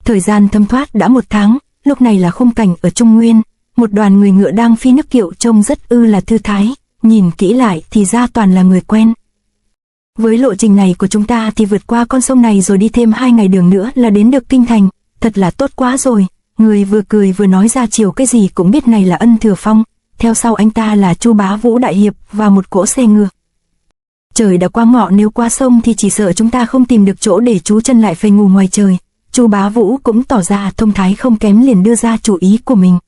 Thời gian thấm thoát đã 1 tháng, lúc này là khung cảnh ở Trung Nguyên, một đoàn người ngựa đang phi nước kiệu trông rất là thư thái, nhìn kỹ lại thì ra toàn là người quen. Với lộ trình này của chúng ta thì vượt qua con sông này rồi đi thêm 2 ngày đường nữa là đến được kinh thành, thật là tốt quá rồi. Người vừa cười vừa nói ra chiều cái gì cũng biết này là Ân Thừa Phong, theo sau anh ta là Chu Bá Vũ đại hiệp và một cỗ xe ngựa. Trời đã qua ngọ, nếu qua sông thì chỉ sợ chúng ta không tìm được chỗ để trú chân, lại phải ngủ ngoài trời. Chu Bá Vũ cũng tỏ ra thông thái không kém, liền đưa ra chủ ý của mình.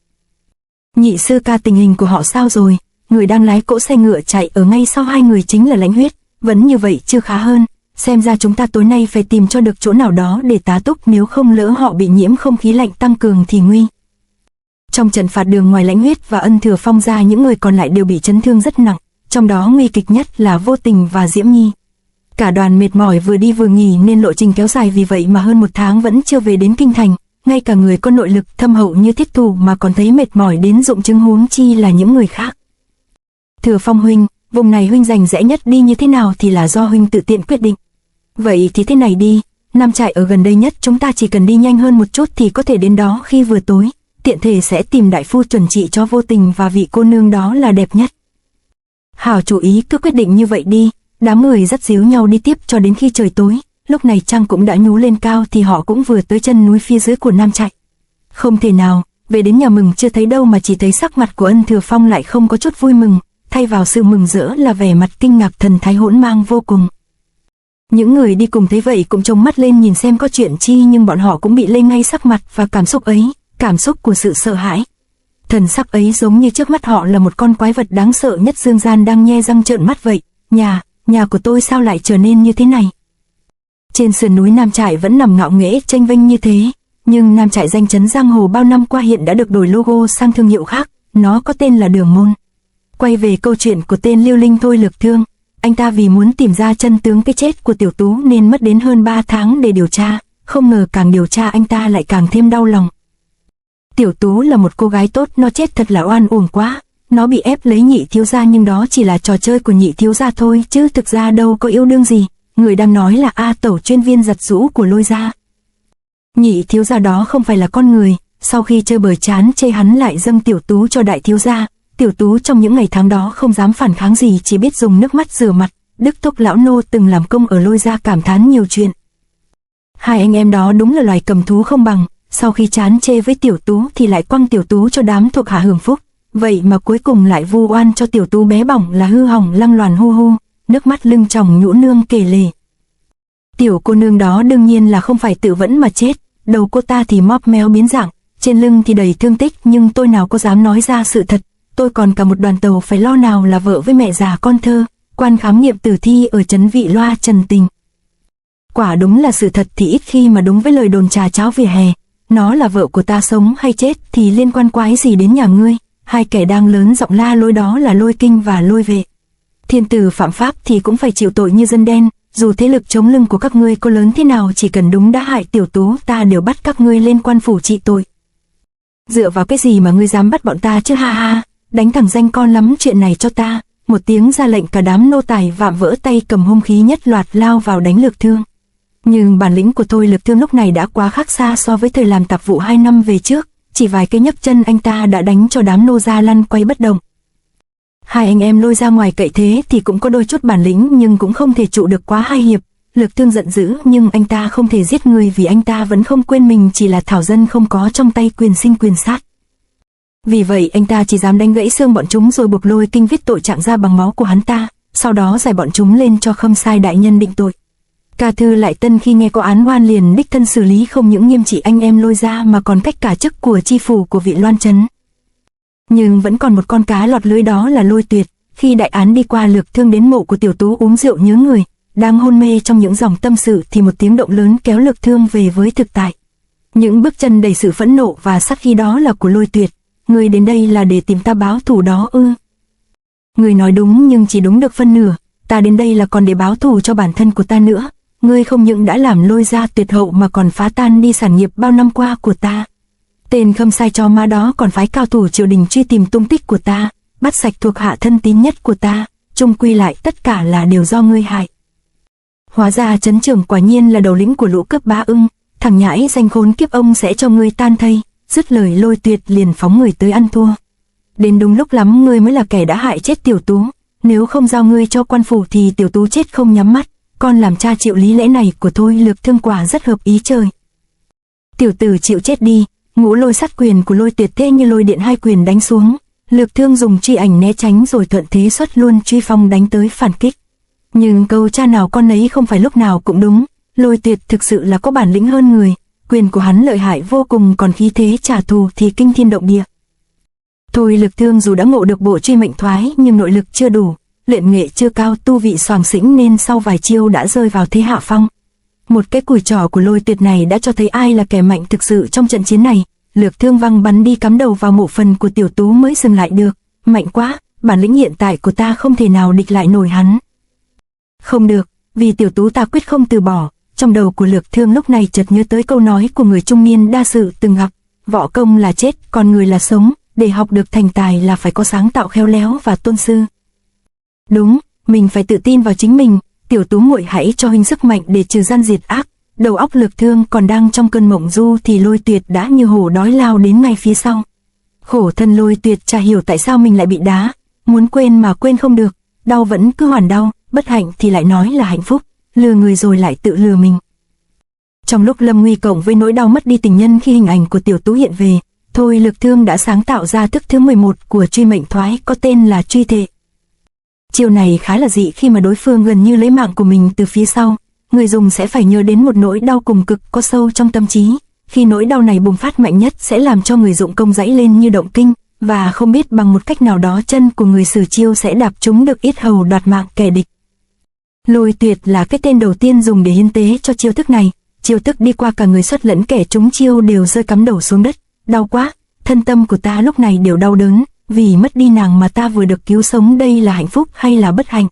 Nhị sư ca, tình hình của họ sao rồi? Người đang lái cỗ xe ngựa chạy ở ngay sau hai người chính là Lãnh Huyết, vẫn như vậy chưa khá hơn. Xem ra chúng ta tối nay phải tìm cho được chỗ nào đó để tá túc, nếu không lỡ họ bị nhiễm không khí lạnh tăng cường thì nguy. Trong trận phạt đường, ngoài Lãnh Huyết và Ân Thừa Phong ra, những người còn lại đều bị chấn thương rất nặng, trong đó nguy kịch nhất là Vô Tình và Diễm Nhi. Cả đoàn mệt mỏi vừa đi vừa nghỉ nên lộ trình kéo dài, vì vậy mà hơn 1 tháng vẫn chưa về đến kinh thành. Ngay cả người có nội lực thâm hậu như Thiết Thủ mà còn thấy mệt mỏi đến rụng trứng, huống chi là những người khác. Thừa Phong huynh, vùng này huynh rành rẽ nhất, đi như thế nào thì là do huynh tự tiện quyết định. Vậy thì thế này đi, Nam trại ở gần đây nhất, chúng ta chỉ cần đi nhanh hơn một chút thì có thể đến đó khi vừa tối, tiện thể sẽ tìm đại phu chuẩn trị cho Vô Tình và vị cô nương đó là đẹp nhất. Hảo chủ ý, cứ quyết định như vậy đi. Đám người dắt díu nhau đi tiếp cho đến khi trời tối. Lúc này trăng cũng đã nhú lên cao thì họ cũng vừa tới chân núi phía dưới của Nam trại. Không thể nào, về đến nhà mừng chưa thấy đâu mà chỉ thấy sắc mặt của Ân Thừa Phong lại không có chút vui mừng, thay vào sự mừng rỡ là vẻ mặt kinh ngạc thần thái hỗn mang vô cùng. Những người đi cùng thấy vậy cũng trông mắt lên nhìn xem có chuyện chi, nhưng bọn họ cũng bị lây ngay sắc mặt và cảm xúc ấy, cảm xúc của sự sợ hãi. Thần sắc ấy giống như trước mắt họ là một con quái vật đáng sợ nhất dương gian đang nhe răng trợn mắt vậy. Nhà của tôi sao lại trở nên như thế này? Trên sườn núi Nam trại vẫn nằm ngạo nghễ chênh vênh như thế, nhưng Nam trại danh chấn giang hồ bao năm qua hiện đã được đổi logo sang thương hiệu khác, nó có tên là Đường Môn. Quay về câu chuyện của tên Lưu Linh Thôi Lược Thương, anh ta vì muốn tìm ra chân tướng cái chết của Tiểu Tú nên mất đến hơn 3 tháng để điều tra, không ngờ càng điều tra anh ta lại càng thêm đau lòng. Tiểu Tú là một cô gái tốt, nó chết thật là oan uổng quá. Nó bị ép lấy Nhị thiếu gia, nhưng đó chỉ là trò chơi của Nhị thiếu gia thôi, chứ thực ra đâu có yêu đương gì. Người đang nói là A Tẩu, chuyên viên giặt giũ của Lôi gia. Nhị thiếu gia đó không phải là con người, sau khi chơi bời chán chê hắn lại dâng Tiểu Tú cho đại thiếu gia. Tiểu Tú trong những ngày tháng đó không dám phản kháng gì, chỉ biết dùng nước mắt rửa mặt. Đức Thúc lão nô từng làm công ở Lôi gia cảm thán nhiều chuyện. Hai anh em đó đúng là loài cầm thú không bằng, sau khi chán chê với Tiểu Tú thì lại quăng Tiểu Tú cho đám thuộc hạ hưởng phúc. Vậy mà cuối cùng lại vu oan cho Tiểu Tú bé bỏng là hư hỏng lăng loàn hu hu, nước mắt lưng tròng nhũ nương kể lể. Tiểu cô nương đó đương nhiên là không phải tự vẫn mà chết, đầu cô ta thì móp méo biến dạng, trên lưng thì đầy thương tích, nhưng tôi nào có dám nói ra sự thật. Tôi còn cả một đoàn tàu phải lo, nào là vợ với mẹ già con thơ, quan khám nghiệm tử thi ở trấn Vị Loa Trần Tình. Quả đúng là sự thật thì ít khi mà đúng với lời đồn trà cháo vỉa hè. Nó là vợ của ta, sống hay chết thì liên quan quái gì đến nhà ngươi? Hai kẻ đang lớn giọng la lối đó là Lôi Kinh và Lôi Vệ. Thiên tử phạm pháp thì cũng phải chịu tội như dân đen, dù thế lực chống lưng của các ngươi có lớn thế nào, chỉ cần đúng đã hại Tiểu Tú ta đều bắt các ngươi lên quan phủ trị tội. Dựa vào cái gì mà ngươi dám bắt bọn ta chứ? Ha ha, đánh thẳng danh con lắm chuyện này cho ta. Một tiếng ra lệnh, cả đám nô tài vạm vỡ tay cầm hung khí nhất loạt lao vào đánh Lược Thương. Nhưng bản lĩnh của Thôi Lược Thương lúc này đã quá khác xa so với thời làm tạp vụ 2 năm về trước. Chỉ vài cái nhấc chân anh ta đã đánh cho đám nô gia lăn quay bất động. Hai anh em Lôi ra ngoài cậy thế thì cũng có đôi chút bản lĩnh, nhưng cũng không thể trụ được quá 2 hiệp. Lược Thương giận dữ, nhưng anh ta không thể giết người vì anh ta vẫn không quên mình chỉ là thảo dân không có trong tay quyền sinh quyền sát. Vì vậy anh ta chỉ dám đánh gãy xương bọn chúng rồi buộc Lôi Kinh viết tội trạng ra bằng máu của hắn ta, sau đó giải bọn chúng lên cho Khâm Sai đại nhân định tội. Ca Thư Lại Tân khi nghe có án oan liền đích thân xử lý, không những nghiêm trị anh em Lôi ra mà còn cách cả chức của chi phủ của vị Loan trấn. Nhưng vẫn còn một con cá lọt lưới, đó là Lôi Tuyệt. Khi đại án đi qua, Lược Thương đến mộ của Tiểu Tú uống rượu nhớ người, đang hôn mê trong những dòng tâm sự thì một tiếng động lớn kéo Lược Thương về với thực tại. Những bước chân đầy sự phẫn nộ và sát khí đó là của Lôi Tuyệt. Ngươi đến đây là để tìm ta báo thù đó ư? Ngươi nói đúng, nhưng chỉ đúng được phân nửa. Ta đến đây là còn để báo thù cho bản thân của ta nữa. Ngươi không những đã làm Lôi gia tuyệt hậu mà còn phá tan đi sản nghiệp bao năm qua của ta. Tên Khâm Sai cho ma đó còn phái cao thủ triều đình truy tìm tung tích của ta, bắt sạch thuộc hạ thân tín nhất của ta, chung quy lại tất cả là đều do ngươi hại. Hóa ra trấn trưởng quả nhiên là đầu lĩnh của lũ cướp Bá Ưng, thằng nhãi danh khốn kiếp, ông sẽ cho ngươi tan thây. Dứt lời Lôi Tuyệt liền phóng người tới ăn thua. Đến đúng lúc lắm, ngươi mới là kẻ đã hại chết Tiểu Tú, nếu không giao ngươi cho quan phủ thì Tiểu Tú chết không nhắm mắt. Con làm cha chịu lý lẽ này của Thôi Lược Thương quả rất hợp ý trời. Tiểu tử chịu chết đi. Ngũ Lôi Sát quyền của Lôi Tuyệt thế như lôi điện hai quyền đánh xuống. Lược Thương dùng truy ảnh né tránh rồi thuận thế xuất luôn truy phong đánh tới phản kích. Nhưng câu cha nào con nấy không phải lúc nào cũng đúng. Lôi Tuyệt thực sự là có bản lĩnh hơn người, quyền của hắn lợi hại vô cùng, còn khí thế trả thù thì kinh thiên động địa. Thôi Lược Thương dù đã ngộ được bộ truy mệnh thoái nhưng nội lực chưa đủ, luyện nghệ chưa cao, tu vị xoàng xĩnh nên sau vài chiêu đã rơi vào thế hạ phong. Một cái cùi trỏ của Lôi Tuyệt này đã cho thấy ai là kẻ mạnh thực sự trong trận chiến này. Lược Thương văng bắn đi cắm đầu vào mộ phần của Tiểu Tú mới dừng lại được. Mạnh quá, bản lĩnh hiện tại của ta không thể nào địch lại nổi hắn. Không được, vì Tiểu Tú ta quyết không từ bỏ. Trong đầu của Lược Thương lúc này chợt nhớ tới câu nói của người trung niên đa sự từng gặp: võ công là chết, còn người là sống, để học được thành tài là phải có sáng tạo khéo léo và tôn sư. Đúng, mình phải tự tin vào chính mình. Tiểu Tú muội hãy cho huynh sức mạnh để trừ gian diệt ác. Đầu óc Lược Thương còn đang trong cơn mộng du thì Lôi Tuyệt đã như hổ đói lao đến ngay phía sau. Khổ thân Lôi Tuyệt chả hiểu tại sao mình lại bị đá, muốn quên mà quên không được, đau vẫn cứ hoàn đau, bất hạnh thì lại nói là hạnh phúc, lừa người rồi lại tự lừa mình. Trong lúc lâm nguy cộng với nỗi đau mất đi tình nhân khi hình ảnh của Tiểu Tú hiện về, Thôi Lược Thương đã sáng tạo ra thức thứ 11 của truy mệnh thoái có tên là truy thệ. Chiêu này khá là dị khi mà đối phương gần như lấy mạng của mình từ phía sau. Người dùng sẽ phải nhớ đến một nỗi đau cùng cực có sâu trong tâm trí. Khi nỗi đau này bùng phát mạnh nhất sẽ làm cho người dụng công dãy lên như động kinh, và không biết bằng một cách nào đó chân của người sử chiêu sẽ đạp trúng được yết hầu đoạt mạng kẻ địch. Lôi Tuyệt là cái tên đầu tiên dùng để hiến tế cho chiêu thức này. Chiêu thức đi qua cả người xuất lẫn kẻ trúng chiêu đều rơi cắm đầu xuống đất. Đau quá, thân tâm của ta lúc này đều đau đớn, vì mất đi nàng mà ta vừa được cứu sống, đây là hạnh phúc hay là bất hạnh?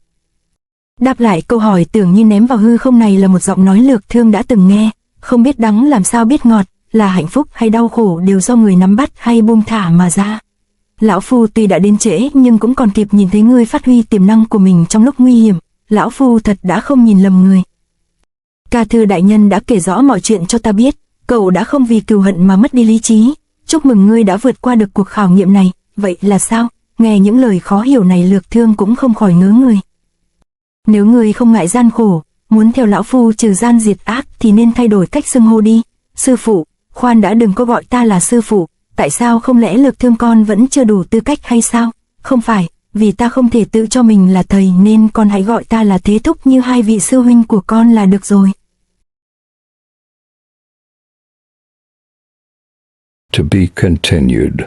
Đáp lại câu hỏi tưởng như ném vào hư không này là một giọng nói Lược Thương đã từng nghe: không biết đắng làm sao biết ngọt, là hạnh phúc hay đau khổ đều do người nắm bắt hay buông thả mà ra. Lão Phu tuy đã đến trễ nhưng cũng còn kịp nhìn thấy ngươi phát huy tiềm năng của mình trong lúc nguy hiểm. Lão Phu thật đã không nhìn lầm người. Ca Thư đại nhân đã kể rõ mọi chuyện cho ta biết, cậu đã không vì cừu hận mà mất đi lý trí. Chúc mừng ngươi đã vượt qua được cuộc khảo nghiệm này. Vậy là sao? Nghe những lời khó hiểu này Lược Thương cũng không khỏi ngớ người. Nếu ngươi không ngại gian khổ, muốn theo lão Phu trừ gian diệt ác thì nên thay đổi cách xưng hô đi. Sư phụ, khoan đã, đừng có gọi ta là sư phụ. Tại sao không lẽ Lược Thương con vẫn chưa đủ tư cách hay sao? Không phải, vì ta không thể tự cho mình là thầy nên con hãy gọi ta là Thế Thúc như hai vị sư huynh của con là được rồi. To be continued.